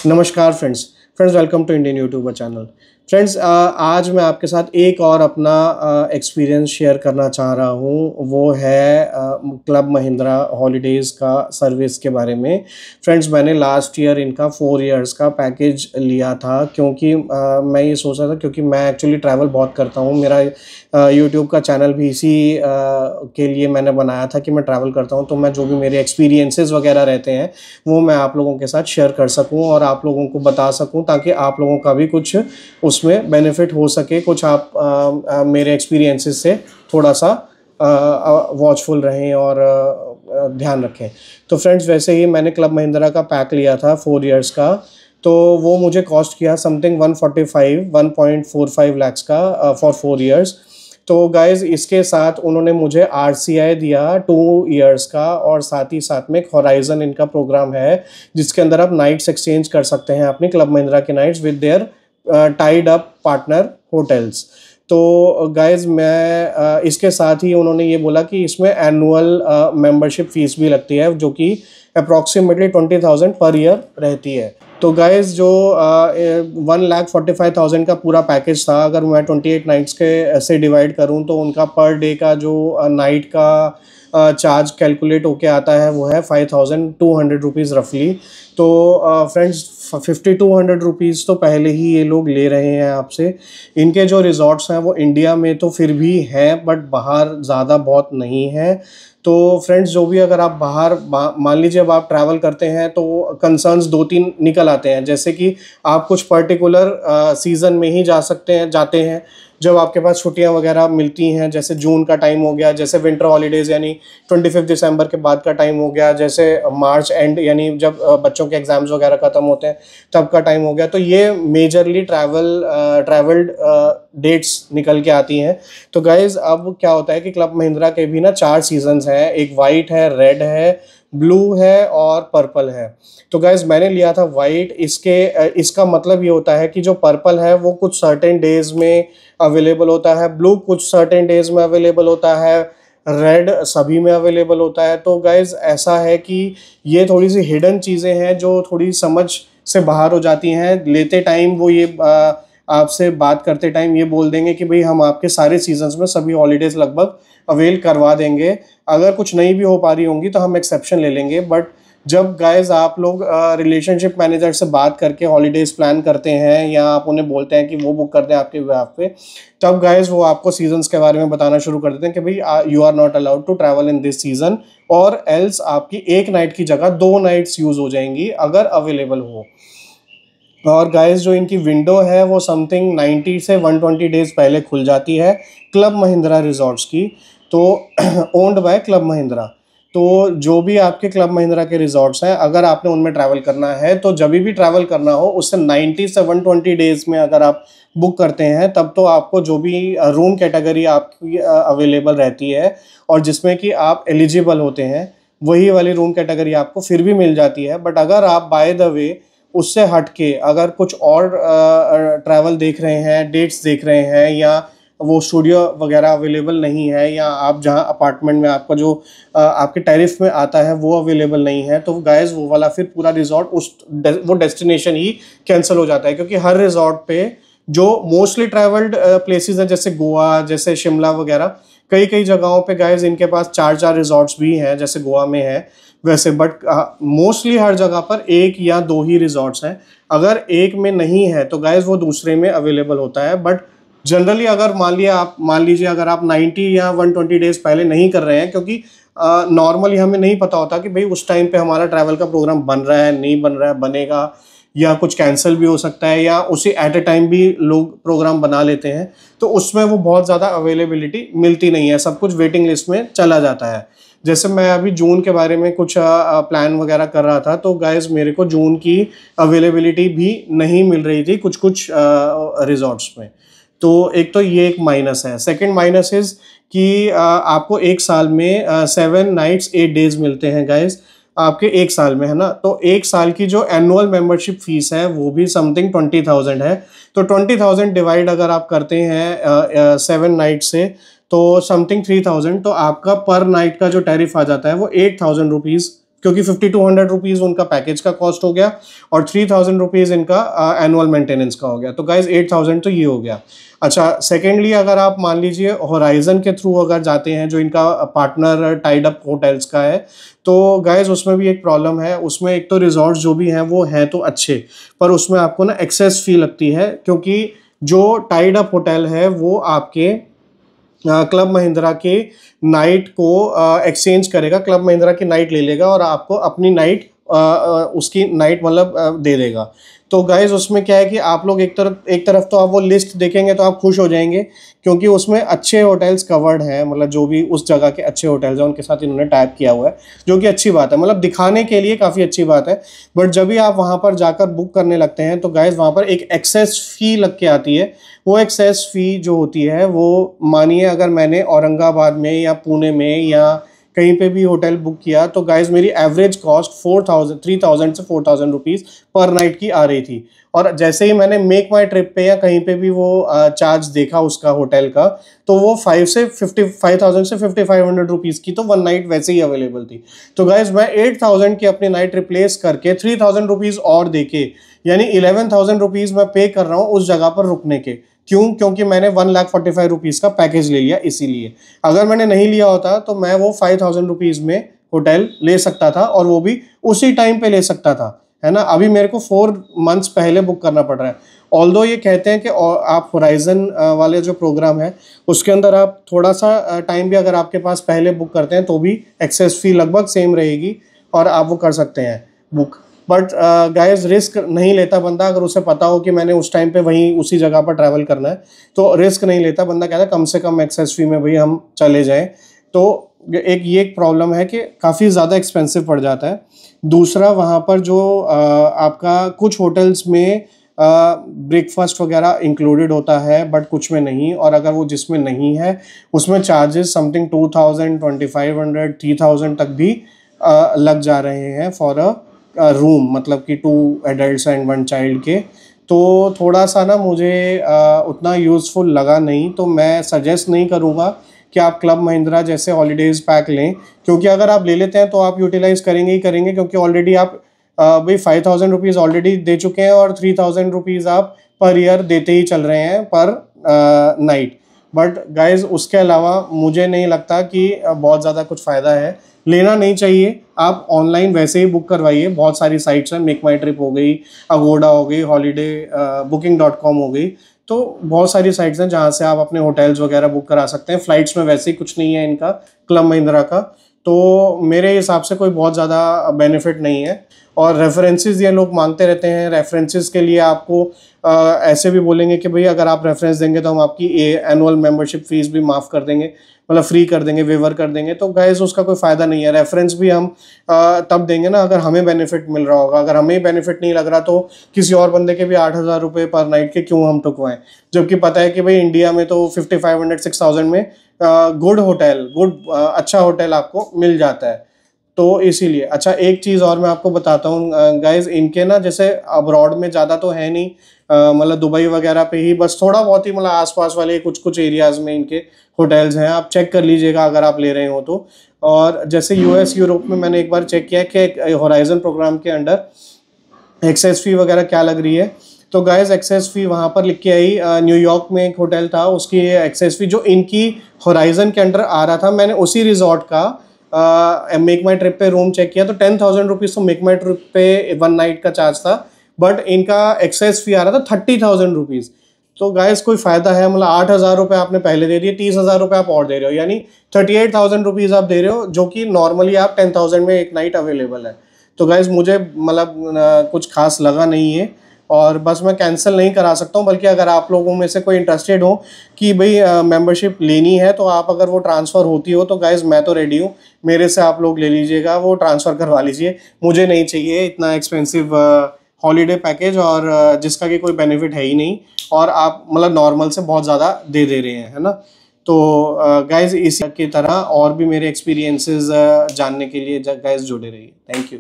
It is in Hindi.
नमस्कार friends welcome to Indian YouTuber channel. Friends आज मैं आपके साथ एक और अपना एक्सपीरियंस शेयर करना चाह रहा हूँ। वो है क्लब महिंद्रा हॉलीडेज़ का सर्विस के बारे में। फ्रेंड्स मैंने लास्ट ईयर इनका 4 इयर्स का पैकेज लिया था क्योंकि मैं ये सोच रहा था, क्योंकि मैं एक्चुअली ट्रैवल बहुत करता हूँ। मेरा यूट्यूब का चैनल भी इसी के लिए मैंने बनाया था कि मैं ट्रैवल करता हूँ, तो मैं जो भी मेरे एक्सपीरियंसेस वगैरह रहते हैं वो मैं आप लोगों के साथ शेयर कर सकूँ और आप लोगों को बता सकूँ, ताकि आप लोगों का भी कुछ उसमें बेनिफिट हो सके। कुछ आप मेरे एक्सपीरियंसेस से थोड़ा सा वॉचफुल रहें और ध्यान रखें। तो फ्रेंड्स वैसे ही मैंने क्लब महिंद्रा का पैक लिया था 4 इयर्स का, तो वो मुझे कॉस्ट किया समथिंग 145 लाख्स का फॉर 4 इयर्स। तो गाइज़ इसके साथ उन्होंने मुझे RCI दिया 2 इयर्स का, और साथ ही साथ में एक हॉराइजन इनका प्रोग्राम है जिसके अंदर आप नाइट्स एक्सचेंज कर सकते हैं अपनी क्लब महिंद्रा की nights with their tied up partner hotels. तो गाइज़ मैं इसके साथ ही उन्होंने ये बोला कि इसमें एनुअल मेंबरशिप फीस भी लगती है, जो कि अप्रॉक्सीमेटली 20,000 पर ईयर रहती है। तो गाइज़ जो 1,45,000 का पूरा पैकेज था, अगर मैं 28 नाइट्स के से डिवाइड करूं तो उनका पर डे का जो नाइट का चार्ज कैलकुलेट होके आता है वो है 5,200 रुपीज़ रफली। तो फ्रेंड्स 5,200 रुपीज़ तो पहले ही ये लोग ले रहे हैं आपसे। इनके जो रिजॉर्ट्स हैं वो इंडिया में तो फिर भी हैं, बट बाहर ज़्यादा बहुत नहीं है। तो फ्रेंड्स जो भी अगर आप बाहर मान लीजिए अब आप ट्रैवल करते हैं तो कंसर्न्स 2-3 निकल आते हैं, जैसे कि आप कुछ पर्टिकुलर सीज़न में ही जाते हैं जब आपके पास छुट्टियां वगैरह मिलती हैं, जैसे जून का टाइम हो गया, जैसे विंटर हॉलीडेज़ यानी 25 दिसंबर के बाद का टाइम हो गया, जैसे मार्च एंड यानी जब बच्चों के एग्ज़ाम्स वगैरह ख़त्म होते हैं तब का टाइम हो गया। तो ये मेजरली ट्रैवल्ड डेट्स निकल के आती हैं। तो गाइज़ अब क्या होता है कि क्लब महिंद्रा के भी ना 4 सीजन्स हैं, एक वाइट है, रेड है, ब्लू है और पर्पल है। तो गाइज़ मैंने लिया था वाइट। इसका मतलब ये होता है कि जो पर्पल है वो कुछ सर्टेन डेज में अवेलेबल होता है, ब्लू कुछ सर्टेन डेज में अवेलेबल होता है, रेड सभी में अवेलेबल होता है। तो गाइज़ ऐसा है कि ये थोड़ी सी हिडन चीज़ें हैं जो थोड़ी समझ से बाहर हो जाती हैं। लेते टाइम वो ये आपसे बात करते टाइम ये बोल देंगे कि भाई हम आपके सारे सीजन्स में सभी हॉलीडेज़ लगभग अवेल करवा देंगे, अगर कुछ नहीं भी हो पा रही होंगी तो हम एक्सेप्शन ले लेंगे। बट जब गाइज आप लोग रिलेशनशिप मैनेजर से बात करके हॉलीडेज़ प्लान करते हैं या आप उन्हें बोलते हैं कि वो बुक कर दें आपके बिहाफ पे, तब गाइज वो आपको सीजन्स के बारे में बताना शुरू कर देते हैं कि भाई you are not allowed to travel in this season, और एल्स आपकी एक नाइट की जगह 2 नाइट्स यूज़ हो जाएंगी अगर अवेलेबल हो। और गाइस जो इनकी विंडो है वो समथिंग 90 से 120 डेज़ पहले खुल जाती है क्लब महिंद्रा रिजॉर्ट्स की। तो ओन्ड बाय क्लब महिंद्रा। तो जो भी आपके क्लब महिंद्रा के रिजॉर्ट्स हैं, अगर आपने उनमें ट्रैवल करना है तो जब भी ट्रैवल करना हो उससे 90 से 120 डेज़ में अगर आप बुक करते हैं तब तो आपको जो भी रूम कैटेगरी आपकी अवेलेबल रहती है और जिसमें कि आप एलिजिबल होते हैं, वही वाली रूम कैटेगरी आपको फिर भी मिल जाती है। बट अगर आप बाय द वे उससे हट के अगर कुछ और ट्रैवल देख रहे हैं, डेट्स देख रहे हैं, या वो स्टूडियो वगैरह अवेलेबल नहीं है, या आप जहां अपार्टमेंट में आपका जो आपके टैरिफ में आता है वो अवेलेबल नहीं है, तो गाइस वो वाला फिर पूरा रिजॉर्ट वो डेस्टिनेशन ही कैंसिल हो जाता है। क्योंकि हर रिजॉर्ट पे जो मोस्टली ट्रैवल्ड प्लेसेस हैं जैसे गोवा, जैसे शिमला वगैरह, कई कई जगहों पे गाइस इनके पास 4 रिजॉर्ट्स भी हैं, जैसे गोवा में है वैसे। बट मोस्टली हर जगह पर 1 या 2 ही रिजॉर्ट्स हैं। अगर एक में नहीं है तो गाइस वो दूसरे में अवेलेबल होता है। बट जनरली अगर मान लीजिए अगर आप 90 या 120 डेज़ पहले नहीं कर रहे हैं, क्योंकि नॉर्मली हमें नहीं पता होता कि भाई उस टाइम पे हमारा ट्रैवल का प्रोग्राम बन रहा है, नहीं बन रहा है, बनेगा या कुछ कैंसिल भी हो सकता है, या उसी एट ए टाइम भी लोग प्रोग्राम बना लेते हैं, तो उसमें वो बहुत ज़्यादा अवेलेबिलिटी मिलती नहीं है, सब कुछ वेटिंग लिस्ट में चला जाता है। जैसे मैं अभी जून के बारे में कुछ प्लान वगैरह कर रहा था, तो गाइज मेरे को जून की अवेलेबिलिटी भी नहीं मिल रही थी कुछ कुछ रिजॉर्ट्स में। तो एक तो ये एक माइनस है। सेकंड माइनस इज़ कि आपको एक साल में 7 नाइट्स 8 डेज मिलते हैं गाइज, आपके एक साल में, है ना। तो एक साल की जो एनुअल मेंबरशिप फीस है वो भी समथिंग 20,000 है। तो 20,000 डिवाइड अगर आप करते हैं 7 नाइट से तो समथिंग 3,000, तो आपका पर नाइट का जो टैरिफ आ जाता है वो 8,000 रुपीज़ क्योंकि 5200 रुपीज़ उनका पैकेज का कॉस्ट हो गया और 3000 रुपीज़ इनका एनुअल मेंटेनेंस का हो गया। तो गाइज 8000 तो ये हो गया। अच्छा, सेकेंडली अगर आप मान लीजिए होराइजन के थ्रू अगर जाते हैं, जो इनका पार्टनर टाइड अप होटल्स का है, तो गाइज उसमें भी एक प्रॉब्लम है। उसमें एक तो रिजॉर्ट्स जो भी हैं वो हैं तो अच्छे, पर उसमें आपको ना एक्सेस फी लगती है, क्योंकि जो टाइड अप होटल है वो आपके क्लब महिंद्रा के नाइट को एक्सचेंज करेगा, क्लब महिंद्रा की नाइट ले लेगा और आपको अपनी नाइट उसकी नाइट मतलब दे देगा। तो गाइज उसमें क्या है कि आप लोग एक तरफ तो आप वो लिस्ट देखेंगे तो आप खुश हो जाएंगे, क्योंकि उसमें अच्छे होटल्स कवर्ड हैं, मतलब जो भी उस जगह के अच्छे होटल्स हैं उनके साथ इन्होंने टाइप किया हुआ है, जो कि अच्छी बात है, मतलब दिखाने के लिए काफ़ी अच्छी बात है। बट जब भी आप वहाँ पर जाकर बुक करने लगते हैं तो गाइज वहाँ पर एक एक्सेस फ़ी लग के आती है। वो एक्सेस फ़ी जो होती है वो, मानिए अगर मैंने औरंगाबाद में या पुणे में या कहीं पे भी होटल बुक किया, तो गाइज मेरी एवरेज कॉस्ट 3000 से 4000 रुपीज़ पर नाइट की आ रही थी। और जैसे ही मैंने मेक माई ट्रिप पे या कहीं पे भी वो चार्ज देखा उसका होटल का, तो वो 5000 से 5500 रुपीज़ की तो वन नाइट वैसे ही अवेलेबल थी। तो गाइज मैं 8000 की अपनी नाइट रिप्लेस करके 3000 रुपीज़ और देके, यानी 11000 रुपीज़ मैं पे कर रहा हूँ उस जगह पर रुकने के। क्यों? क्योंकि मैंने 1,45,000 रुपीज़ का पैकेज ले लिया इसीलिए। अगर मैंने नहीं लिया होता तो मैं वो 5000 रुपीज़ में होटल ले सकता था और वो भी उसी टाइम पे ले सकता था, है ना। अभी मेरे को 4 मंथ्स पहले बुक करना पड़ रहा है। ऑल्दो ये कहते हैं कि आप होराइजन वाले जो प्रोग्राम है उसके अंदर आप थोड़ा सा टाइम भी अगर आपके पास पहले बुक करते हैं तो भी एक्सेस फी लगभग सेम रहेगी और आप वो कर सकते हैं बुक। बट गाइस रिस्क नहीं लेता बंदा, अगर उसे पता हो कि मैंने उस टाइम पे वहीं उसी जगह पर ट्रैवल करना है तो रिस्क नहीं लेता बंदा, कहता है कम से कम एक्सेस फी में भाई हम चले जाएं। तो एक प्रॉब्लम है कि काफ़ी ज़्यादा एक्सपेंसिव पड़ जाता है। दूसरा, वहाँ पर जो आपका कुछ होटल्स में ब्रेकफास्ट वगैरह इंक्लूडेड होता है बट कुछ में नहीं, और अगर वो जिसमें नहीं है उसमें चार्जेस समथिंग 2000, 2500, 3000 तक भी लग जा रहे हैं फॉर अ रूम, मतलब कि 2 एडल्ट्स एंड 1 चाइल्ड के। तो थोड़ा सा ना मुझे उतना यूज़फुल लगा नहीं, तो मैं सजेस्ट नहीं करूँगा कि आप क्लब महिंद्रा जैसे हॉलीडेज़ पैक लें, क्योंकि अगर आप ले लेते हैं तो आप यूटिलाइज़ करेंगे ही करेंगे, क्योंकि ऑलरेडी आप भाई 5000 रुपीज़ ऑलरेडी दे चुके हैं और 3000 रुपीज़ आप पर ईयर देते ही चल रहे हैं पर नाइट। बट गाइज उसके अलावा मुझे नहीं लगता कि बहुत ज़्यादा कुछ फ़ायदा है, लेना नहीं चाहिए। आप ऑनलाइन वैसे ही बुक करवाइए, बहुत सारी साइट्स हैं, मेक माई ट्रिप हो गई, अगोडा हो गई, हॉलीडे booking.com हो गई, तो बहुत सारी साइट्स हैं जहाँ से आप अपने होटल्स वगैरह बुक करा सकते हैं। फ़्लाइट्स में वैसे ही कुछ नहीं है इनका, क्लब महिंद्रा का, तो मेरे हिसाब से कोई बहुत ज़्यादा बेनिफिट नहीं है। और रेफरेंसेस ये लोग मांगते रहते हैं, रेफरेंसेस के लिए आपको ऐसे भी बोलेंगे कि भाई अगर आप रेफरेंस देंगे तो हम आपकी एनुअल मेंबरशिप फीस भी माफ़ कर देंगे, मतलब फ्री कर देंगे, वेवर कर देंगे। तो गाइस उसका कोई फ़ायदा नहीं है। रेफरेंस भी हम तब देंगे ना अगर हमें बेनिफिट मिल रहा होगा। अगर हमें बेनिफिट नहीं लग रहा तो किसी और बंदे के भी 8000 रुपये पर नाइट के क्यों हम टुकवाएं, जबकि पता है कि भाई इंडिया में तो 5500, 6000 में गुड होटल, अच्छा होटल आपको मिल जाता है। तो इसीलिए अच्छा, एक चीज़ और मैं आपको बताता हूँ गाइज, इनके ना जैसे अब्रॉड में ज़्यादा तो है नहीं, मतलब दुबई वगैरह पे ही बस थोड़ा बहुत ही, मतलब आसपास वाले कुछ एरियाज़ में इनके होटल्स हैं, आप चेक कर लीजिएगा अगर आप ले रहे हो तो। और जैसे यूएस यूरोप में मैंने एक बार चेक किया कि होराइजन प्रोग्राम के अंडर एक्सेस फ़ी वगैरह क्या लग रही है। तो गाइज एक्सेस फ़ी वहाँ पर लिख के आई, न्यूयॉर्क में एक होटल था उसकी एक्सेस फ़ी जो इनकी होराइजन के अंडर आ रहा था, मैंने उसी रिजॉर्ट का मेक माई ट्रिप पे रूम चेक किया तो 10,000 रुपीज़ तो मेक माई ट्रिप पे वन नाइट का चार्ज था, बट इनका एक्सेस फी आ रहा था 30,000 रुपीज़। तो गाइस कोई फ़ायदा है? मतलब 8,000 रुपये आपने पहले दे दिए, 30,000 रुपये आप और दे रहे हो, यानी 38,000 रुपीज़ आप दे रहे हो, जो कि नॉर्मली आप 10,000 में एक नाइट अवेलेबल है। तो गाइस मुझे मतलब कुछ खास लगा नहीं है और बस मैं कैंसिल नहीं करा सकता हूँ, बल्कि अगर आप लोगों में से कोई इंटरेस्टेड हो कि भाई मेंबरशिप लेनी है तो आप अगर वो ट्रांसफ़र होती हो तो गाइस मैं तो रेडी हूँ, मेरे से आप लोग ले लीजिएगा, वो ट्रांसफ़र करवा लीजिए। मुझे नहीं चाहिए इतना एक्सपेंसिव हॉलीडे पैकेज और जिसका कि कोई बेनिफिट है ही नहीं, और आप मतलब नॉर्मल से बहुत ज़्यादा दे रहे हैं, है ना। तो गाइस इसी की तरह और भी मेरे एक्सपीरियंसेस जानने के लिए गाइस जुड़े रहिए। Thank you.